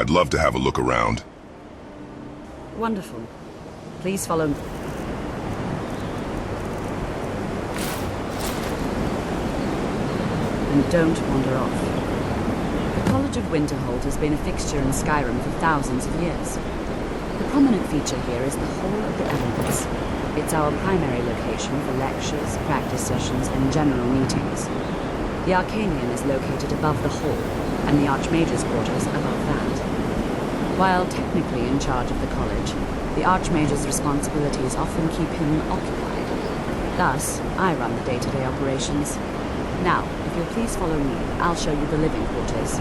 I'd love to have a look around. Wonderful. Please follow me. And don't wander off. The College of Winterhold has been a fixture in Skyrim for thousands of years. The prominent feature here is the Hall of the Elements. It's our primary location for lectures, practice sessions, and general meetings. The Arcanian is located above the hall, and the Archmage's quarters above that. While technically in charge of the college, the Archmage's responsibilities often keep him occupied. Thus, I run the day-to-day operations. Now, if you'll please follow me, I'll show you the living quarters.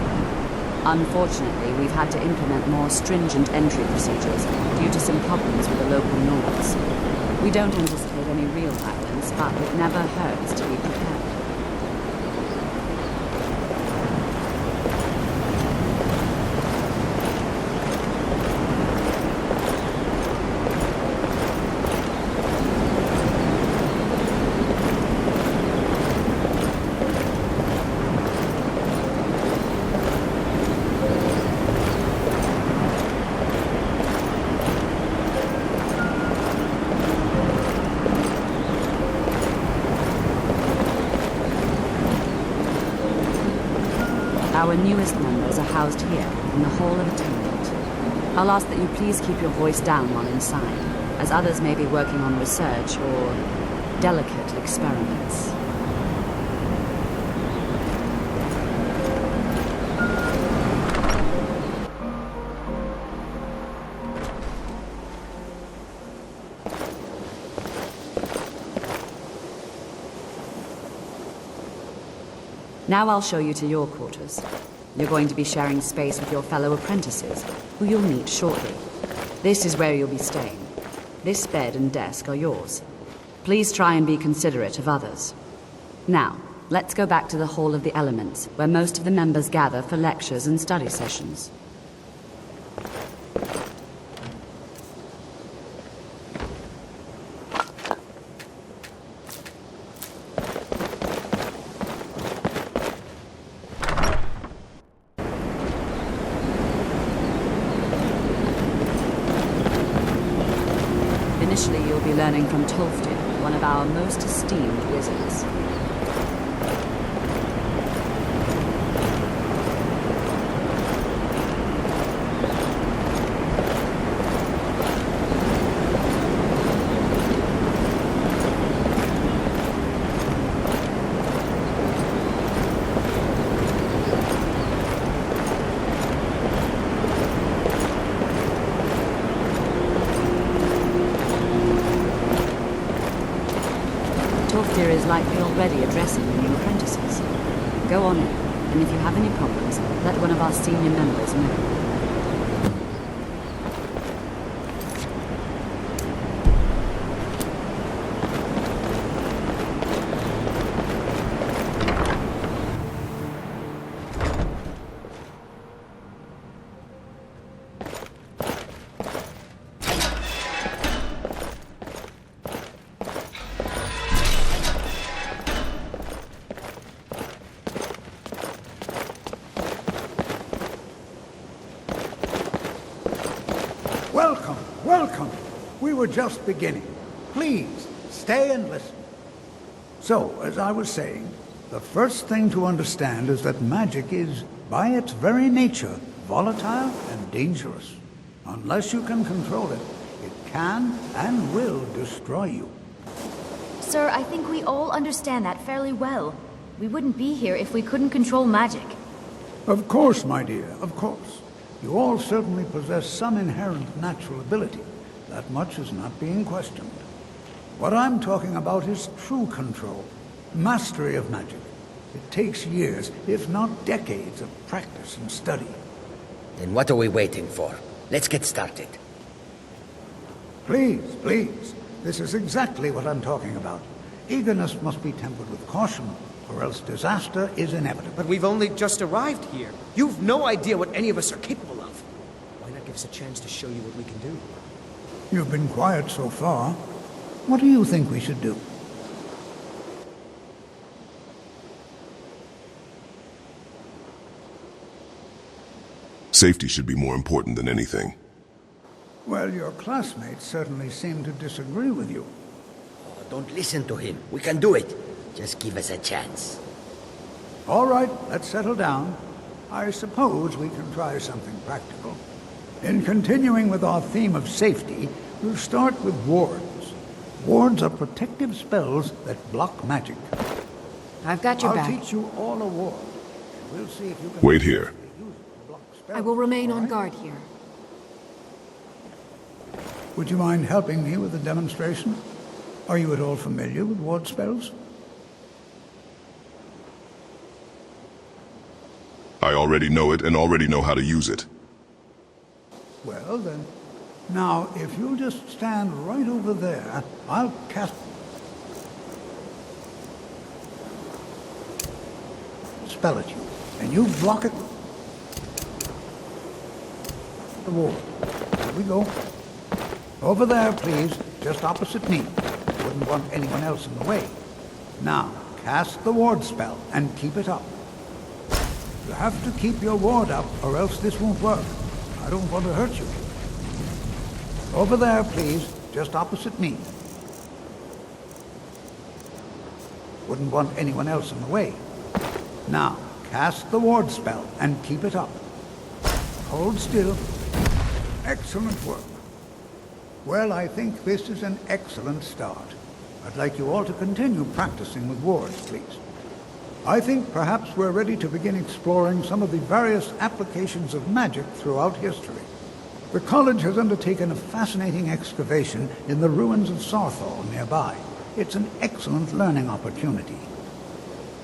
Unfortunately, we've had to implement more stringent entry procedures due to some problems with the local norms. We don't anticipate any real violence, but it never hurts to be prepared. Our newest members are housed here, in the Hall of Atonement. I'll ask that you please keep your voice down while inside, as others may be working on research or delicate experiments. Now I'll show you to your quarters. You're going to be sharing space with your fellow apprentices, who you'll meet shortly. This is where you'll be staying. This bed and desk are yours. Please try and be considerate of others. Now, let's go back to the Hall of the Elements, where most of the members gather for lectures and study sessions. Initially, you'll be learning from Tolfdir, one of our most esteemed wizards. Tolfdir is likely already addressing the new apprentices. Go on in, and if you have any problems, let one of our senior members know. Welcome, welcome. We were just beginning. Please, stay and listen. So, as I was saying, the first thing to understand is that magic is, by its very nature, volatile and dangerous. Unless you can control it, it can and will destroy you. Sir, I think we all understand that fairly well. We wouldn't be here if we couldn't control magic. Of course, my dear, of course. You all certainly possess some inherent natural ability. That much is not being questioned. What I'm talking about is true control, mastery of magic. It takes years, if not decades, of practice and study. Then what are we waiting for? Let's get started. Please, please. This is exactly what I'm talking about. Eagerness must be tempered with caution, or else disaster is inevitable. But we've only just arrived here. You've no idea what any of us are capable of. Why not give us a chance to show you what we can do? You've been quiet so far. What do you think we should do? Safety should be more important than anything. Well, your classmates certainly seem to disagree with you. Oh, don't listen to him. We can do it. Just give us a chance. All right, let's settle down. I suppose we can try something practical. In continuing with our theme of safety, we'll start with wards. Wards are protective spells that block magic. I've got your I'll back. teach you all a ward. We'll see if you can... Wait here. I will remain on guard here. Would you mind helping me with the demonstration? Are you at all familiar with ward spells? I already know it and already know how to use it. Well, then. Now, if you'll just stand right over there, I'll cast... spell at you, and you block it... the wall. Here we go. Over there, please, just opposite me. Wouldn't want anyone else in the way. Now, cast the ward spell, and keep it up. You have to keep your ward up, or else this won't work. I don't want to hurt you. Over there, please, just opposite me. Wouldn't want anyone else in the way. Now, cast the ward spell, and keep it up. Hold still. Excellent work. Well, I think this is an excellent start. I'd like you all to continue practicing with wards, please. I think perhaps we're ready to begin exploring some of the various applications of magic throughout history. The college has undertaken a fascinating excavation in the ruins of Sarthal nearby. It's an excellent learning opportunity.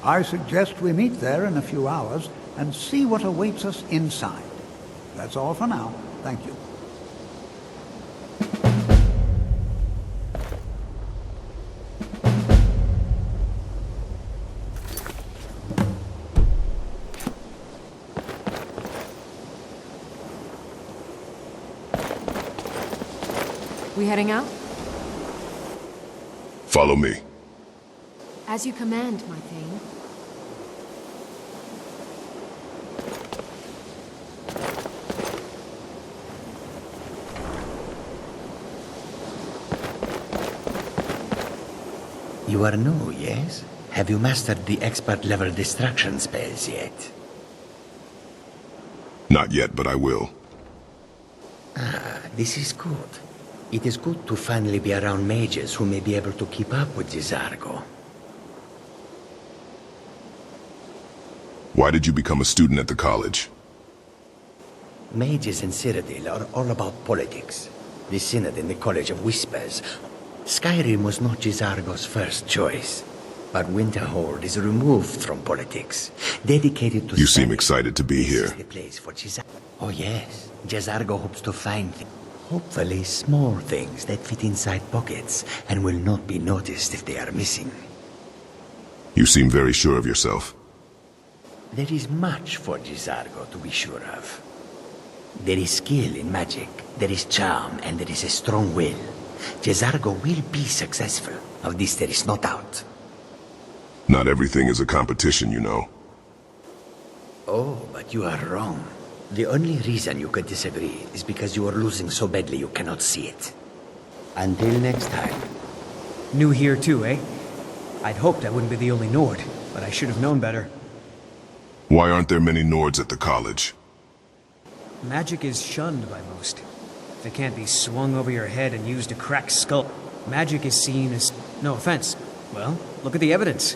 I suggest we meet there in a few hours and see what awaits us inside. That's all for now. Thank you. We heading out? Follow me. As you command, my thane. You are new, yes? Have you mastered the expert-level distraction spells yet? Not yet, but I will. This is good. It is good to finally be around mages who may be able to keep up with J'zargo. Why did you become a student at the college? Mages in Cyrodiil are all about politics. The Synod in the College of Whispers. Skyrim was not J'zargo's first choice, but Winterhold is removed from politics, dedicated to You seem study. excited to be This here. is the place for J'zargo. Oh yes, J'zargo hopes to find hopefully small things that fit inside pockets and will not be noticed if they are missing. You seem very sure of yourself. There is much for J'zargo to be sure of. There is skill in magic, there is charm, and there is a strong will. J'zargo will be successful. Of this there is no doubt. Not everything is a competition, you know. Oh, but you are wrong. The only reason you could disagree is because you are losing so badly you cannot see it. Until next time. New here too, eh? I'd hoped I wouldn't be the only Nord, but I should have known better. Why aren't there many Nords at the college? Magic is shunned by most. If it can't be swung over your head and used to crack skull, magic is seen as... no offense. Well, look at the evidence.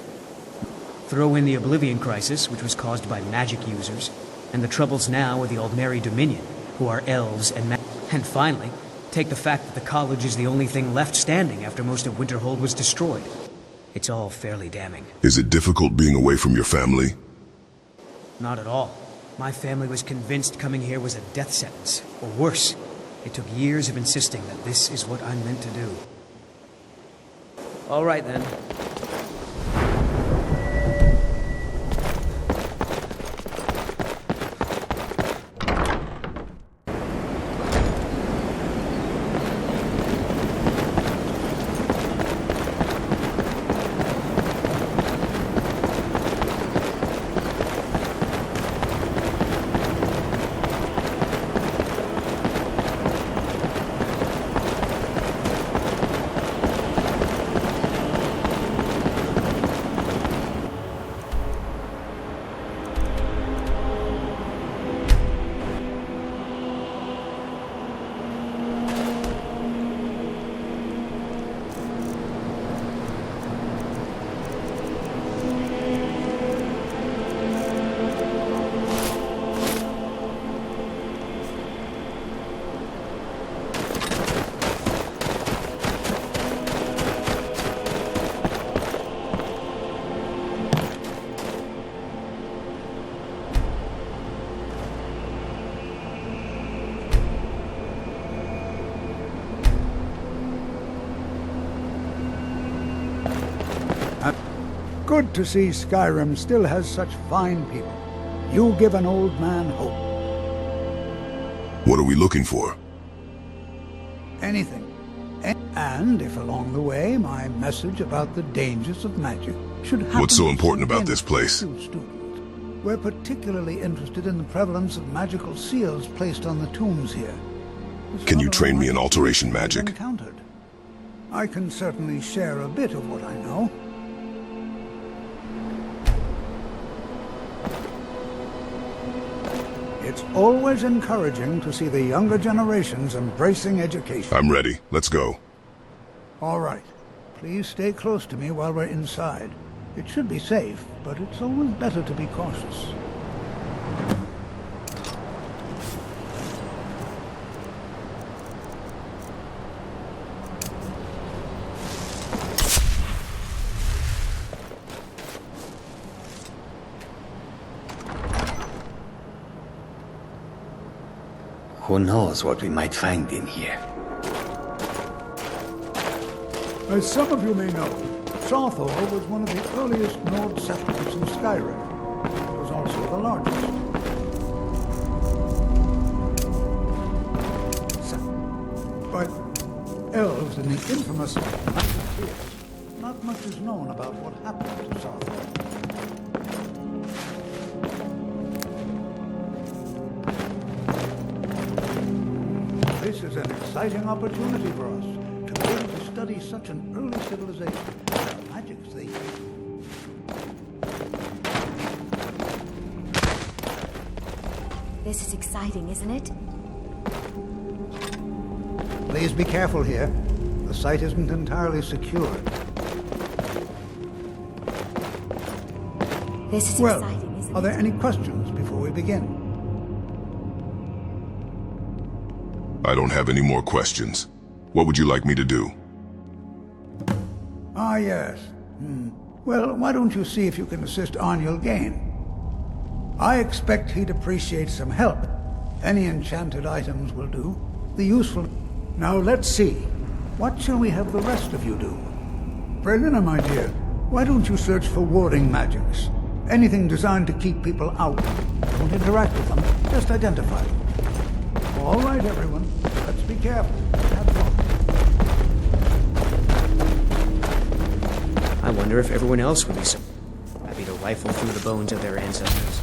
Throw in the Oblivion Crisis, which was caused by magic users, and the troubles now with the Aldmeri Dominion, who are elves and and finally, take the fact that the college is the only thing left standing after most of Winterhold was destroyed. It's all fairly damning. Is it difficult being away from your family? Not at all. My family was convinced coming here was a death sentence, or worse. It took years of insisting that this is what I'm meant to do. All right, then. good to see Skyrim still has such fine people. You give an old man hope. What are we looking for? Anything. And if along the way my message about the dangers of magic should happen... What's so to important sink about in this place? to students, we're particularly interested in the prevalence of magical seals placed on the tombs here. Can you train me in Some of the alteration we've magic? encountered. I can certainly share a bit of what I know. It's always encouraging to see the younger generations embracing education. I'm ready. Let's go. All right. Please stay close to me while we're inside. It should be safe, but it's always better to be cautious. Who knows what we might find in here? As some of you may know, Sotho was one of the earliest Nord settlements in Skyrim. It was also the largest. By elves in the infamous Years, not much is known about what happened to Sotho. This is an exciting opportunity for us to be able to study such an early civilization and the magics they used. This is exciting, isn't it? Please be careful here. The site isn't entirely secure. This is Well, exciting, isn't are there it? any questions before we begin? I don't have any more questions. What would you like me to do? Ah, yes. Well, why don't you see if you can assist Arniel Gain? I expect he'd appreciate some help. Any enchanted items will do. The useful... Now let's see. What shall we have the rest of you do? Prelina, my dear, why don't you search for warding magics? Anything designed to keep people out. Don't interact with them, just identify them. All right, everyone. Let's be careful. Have fun. I wonder if everyone else would be so happy to rifle through the bones of their ancestors.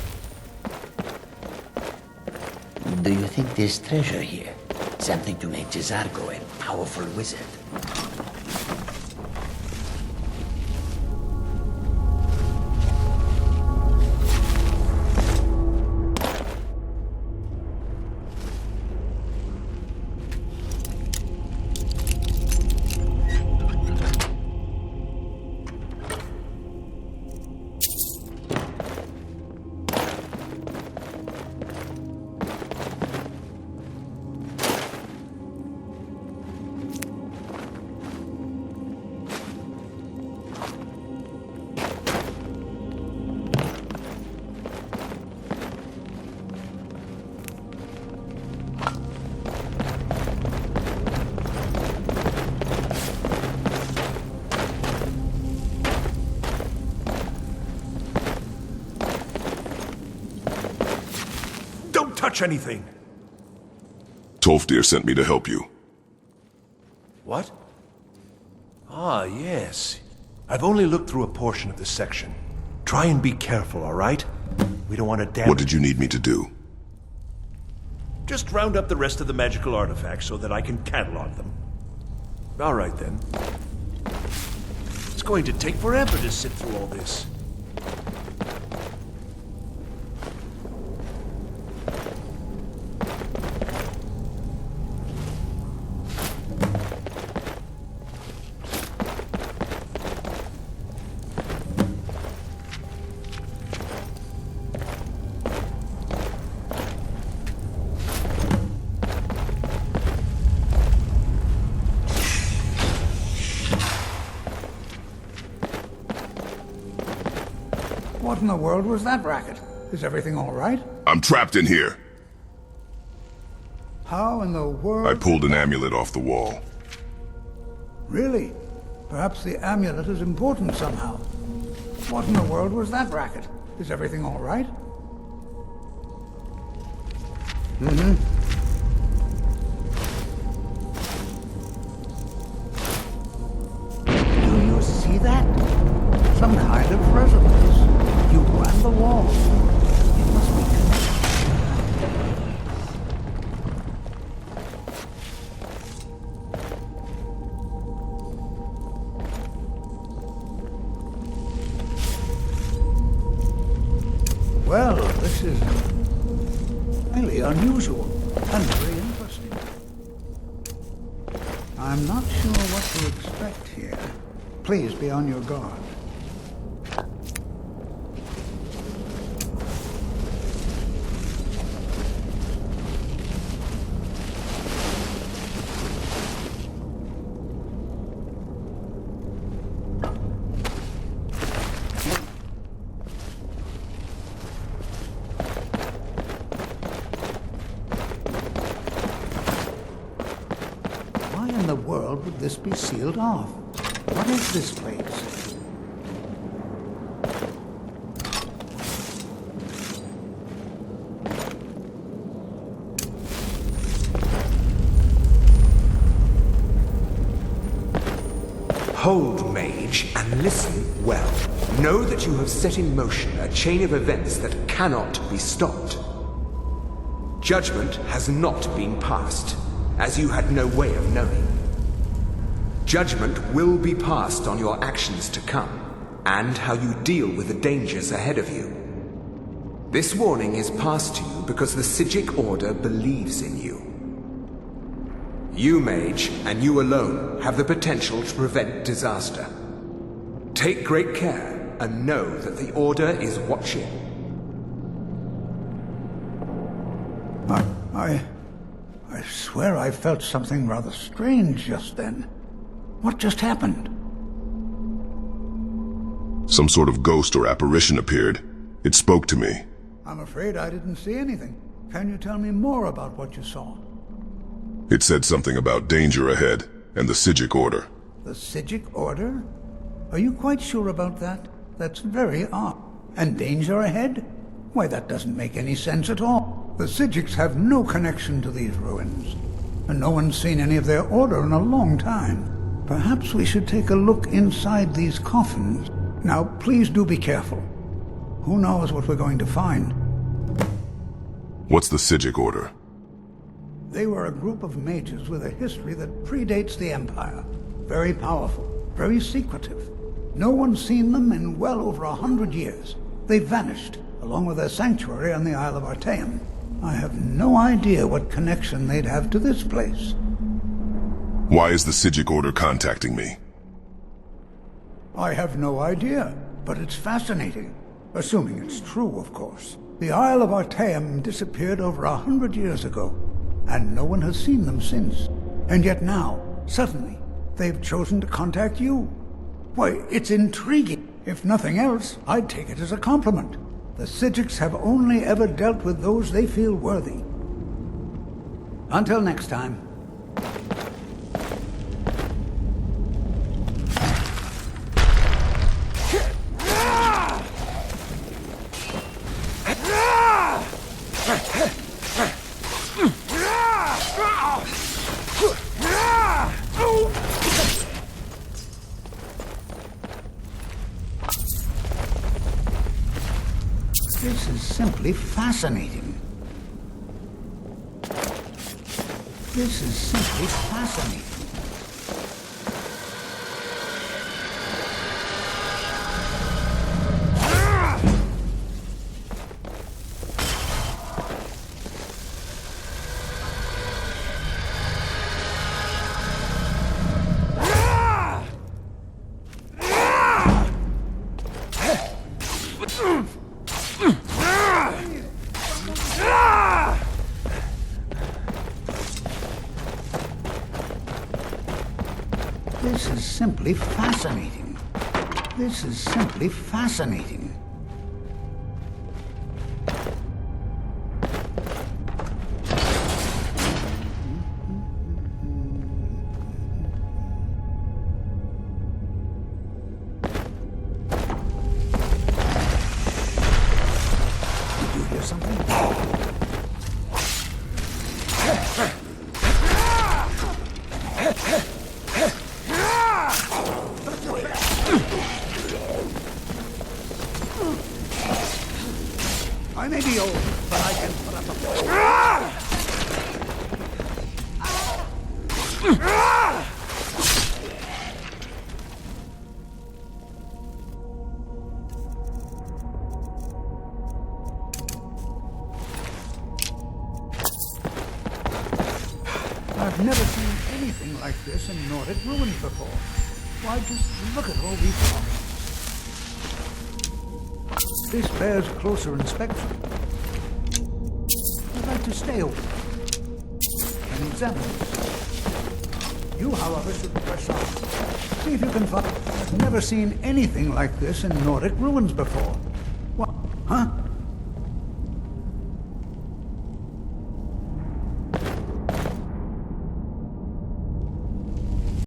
Do you think there's treasure here? Something to make Jezargo a powerful wizard? Touch anything. Tolfdir sent me to help you. What? Ah, yes. I've only looked through a portion of this section. Try and be careful, all right? We don't want to damage... What did you need me to do? Just round up the rest of the magical artifacts so that I can catalog them. All right, then. It's going to take forever to sit through all this. What in the world was that racket? Is everything all right? I'm trapped in here. How in the world... I pulled an amulet off the wall. Really? Perhaps the amulet is important somehow. What in the world was that racket? Is everything all right? Do you see that? Some kind of resonance. You ran the wall. It must be connected. Well, this is highly unusual and very interesting. I'm not sure what to expect here. Please be on your guard. Why in the world would this be sealed off? What is this place? Hold, mage, and listen well. Know that you have set in motion a chain of events that cannot be stopped. Judgment has not been passed, as you had no way of knowing. Judgment will be passed on your actions to come, and how you deal with the dangers ahead of you. This warning is passed to you because the Psijic Order believes in you. You, mage, and you alone, have the potential to prevent disaster. Take great care, and know that the Order is watching. I swear I felt something rather strange just then. What just happened? Some sort of ghost or apparition appeared. It spoke to me. I'm afraid I didn't see anything. Can you tell me more about what you saw? It said something about danger ahead and the Psijic Order. The Psijic Order? Are you quite sure about that? That's very odd. And danger ahead? Why, that doesn't make any sense at all. The Psijics have no connection to these ruins, and no one's seen any of their order in a long time. Perhaps we should take a look inside these coffins. Now, please do be careful. Who knows what we're going to find? What's the Psijic Order? They were a group of mages with a history that predates the Empire. Very powerful, very secretive. No one's seen them in well over 100 years. They vanished, along with their sanctuary on the Isle of Artaeum. I have no idea what connection they'd have to this place. Why is the Psijic Order contacting me? I have no idea, but it's fascinating. Assuming it's true, of course. The Isle of Artaeum disappeared over 100 years ago, and no one has seen them since. And yet now, suddenly, they've chosen to contact you. Why, it's intriguing. If nothing else, I'd take it as a compliment. The Psijics have only ever dealt with those they feel worthy. Until next time. This is simply fascinating. This is simply fascinating. This is simply fascinating. This is simply fascinating. I may be old, but I can put up a fight. I've never seen anything like this in Nordic ruins before. Why, just look at all these rocks. This bears closer inspection. I'd like to stay over and examine this. You, however, should press on. See if you can find... I've never seen anything like this in Nordic ruins before. What? Huh?